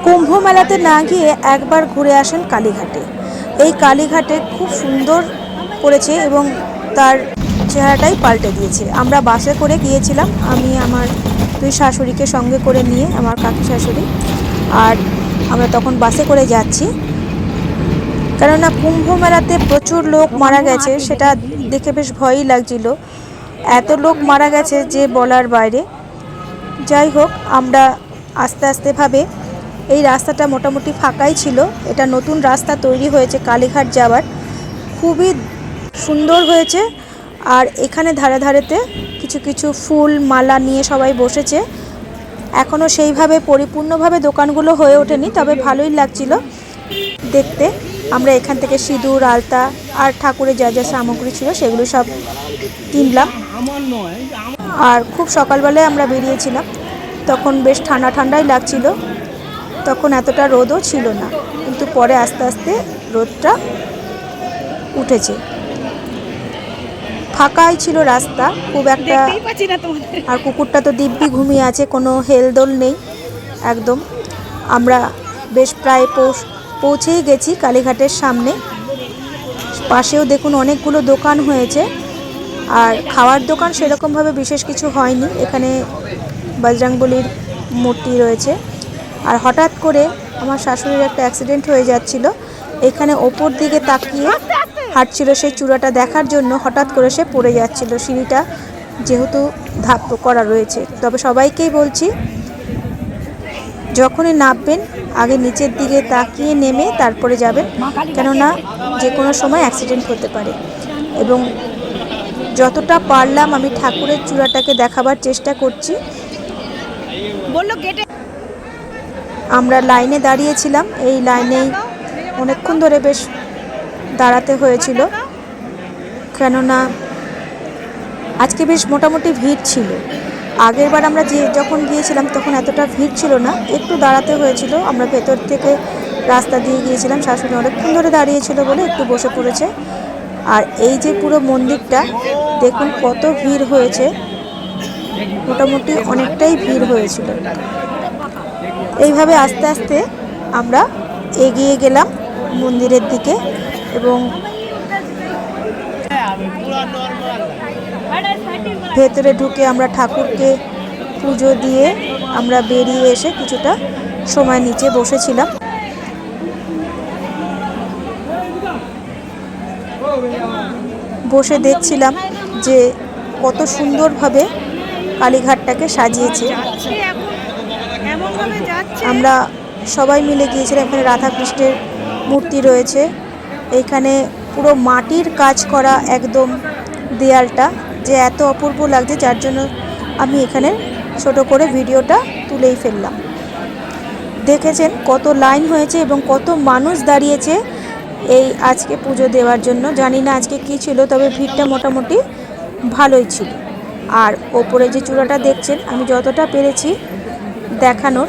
কুম্ভ মেলাতে না গিয়ে একবার ঘুরে আসেন কালীঘাটে। এই কালীঘাটে খুব সুন্দর করেছে এবং তার চেহারাটাই পাল্টে দিয়েছে। আমরা বাসে করে গিয়েছিলাম, আমি আমার দুই শাশুড়িকে সঙ্গে করে নিয়ে, আমার কাকি শাশুড়ি, আর আমরা তখন বাসে করে যাচ্ছি। কেননা কুম্ভ মেলাতে প্রচুর লোক মারা গেছে, সেটা দেখে বেশ ভয়ই লাগছিল। এত লোক মারা গেছে যে বলার বাইরে। যাই হোক, আমরা আস্তে আস্তে ভাবে এই রাস্তাটা মোটামুটি ফাঁকাই ছিল। এটা নতুন রাস্তা তৈরি হয়েছে কালীঘাট যাওয়ার, খুবই সুন্দর হয়েছে। আর এখানে ধারে ধারেতে কিছু কিছু ফুল মালা নিয়ে সবাই বসেছে। এখনও সেইভাবে পরিপূর্ণভাবে দোকানগুলো হয়ে ওঠেনি, তবে ভালোই লাগছিল দেখতে। আমরা এখান থেকে সিঁদুর, আলতা আর ঠাকুরের যা যা সামগ্রী ছিল সেগুলো সব কিনলাম। আর খুব সকালবেলায় আমরা বেরিয়েছিলাম, তখন বেশ ঠান্ডা ঠান্ডাই লাগছিল, তখন এতটা রোদও ছিল না, কিন্তু পরে আস্তে আস্তে রোদটা উঠেছে। ফাঁকাই ছিল রাস্তা খুব একটা, আর কুকুরটা তো দিব্যি ঘুমিয়ে আছে, কোনো হেলদোল নেই একদম। আমরা বেশ প্রায় পৌঁছেই গেছি কালীঘাটের সামনে। পাশেও দেখুন অনেকগুলো দোকান হয়েছে, আর খাওয়ার দোকান সেরকমভাবে বিশেষ কিছু হয়নি। এখানে বজরংবলীর মূর্তি রয়েছে। আর হঠাৎ করে আমার শাশুড়ির একটা অ্যাক্সিডেন্ট হয়ে যাচ্ছিল, এখানে ওপর দিকে তাকিয়ে হাঁটছিল সেই চূড়াটা দেখার জন্য, হঠাৎ করে সে পড়ে যাচ্ছিল। সিঁড়িটা যেহেতু ধাপ করা রয়েছে, তবে সবাইকেই বলছি যখনই নামবেন আগে নিচের দিকে তাকিয়ে নেমে তারপরে যাবেন, কেননা যে কোনো সময় অ্যাক্সিডেন্ট হতে পারে। এবং যতটা পারলাম আমি ঠাকুরের চূড়াটাকে দেখাবার চেষ্টা করছি। আমরা লাইনে দাঁড়িয়েছিলাম, এই লাইনেই অনেকক্ষণ ধরে বেশ দাঁড়াতে হয়েছিল, কেননা আজকে বেশ মোটামুটি ভিড় ছিল। আগেরবার আমরা যখন গিয়েছিলাম তখন এতটা ভিড় ছিল না, একটু দাঁড়াতে হয়েছিল। আমরা ভেতর থেকে রাস্তা দিয়ে গিয়েছিলাম, শাশুড়ি অনেকক্ষণ ধরে দাঁড়িয়েছিল বলে একটু বসে পড়েছে। আর এই যে পুরো মন্দিরটা দেখুন কত ভিড় হয়েছে, মোটামুটি অনেকটাই ভিড় হয়েছিল। এইভাবে আস্তে আস্তে আমরা এগিয়ে গেলাম মন্দিরের দিকে, এবং ভেতরে ঢুকে আমরা ঠাকুরকে পুজো দিয়ে আমরা বেরিয়ে এসে কিছুটা সময় নিচে বসেছিলাম। বসে দেখছিলাম যে কত সুন্দরভাবে কালীঘাটটাকে সাজিয়েছে। আমরা সবাই মিলে গিয়েছিলাম। এখানে রাধাকৃষ্ণের মূর্তি রয়েছে, এইখানে পুরো মাটির কাজ করা একদম দেয়ালটা, যে এত অপূর্ব লাগছে, যার জন্য আমি এখানে ছোট করে ভিডিওটা তুলেই ফেললাম। দেখেছেন কত লাইন হয়েছে এবং কত মানুষ দাঁড়িয়েছে এই আজকে পুজো দেওয়ার জন্য। জানি না আজকে কী ছিল, তবে ভিড়টা মোটামুটি ভালোই ছিল। আর ওপরে যে চূড়াটা দেখছেন আমি যতটা পেরেছি দেখানোর,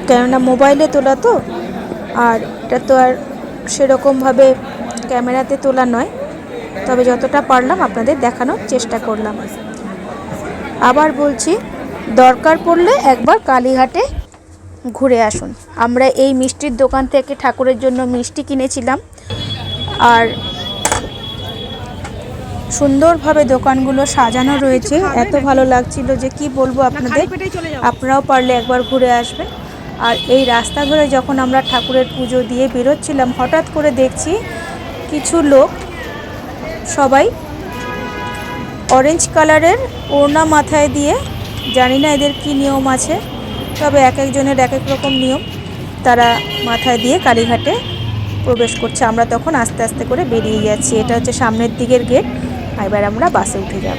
কেননা মোবাইলে তোলা তো, আর এটা তো আর সেরকমভাবে ক্যামেরাতে তোলা নয়, তবে যতটা পারলাম আপনাদের দেখানোর চেষ্টা করলাম। আবার বলছি, দরকার পড়লে একবার কালীঘাটে ঘুরে আসুন। আমরা এই মিষ্টির দোকান থেকে ঠাকুরের জন্য মিষ্টি কিনেছিলাম, আর সুন্দরভাবে দোকানগুলো সাজানো রয়েছে, এত ভালো লাগছিল যে কি বলবো আপনাদের। আপনারাও পারলে একবার ঘুরে আসবেন। আর এই রাস্তা ধরে যখন আমরা ঠাকুরের পুজো দিয়ে বেরোচ্ছিলাম, হঠাৎ করে দেখছি কিছু লোক সবাই অরেঞ্জ কালারের ওড়না মাথায় দিয়ে, জানি না এদের কি নিয়ম আছে, তবে এক একজনের এক এক রকম নিয়ম, তারা মাথায় দিয়ে কালীঘাটে প্রবেশ করছে। আমরা তখন আস্তে আস্তে করে বেরিয়ে যাচ্ছি। এটা হচ্ছে সামনের দিকের গেট, এবার আমরা বাসে উঠে যাব।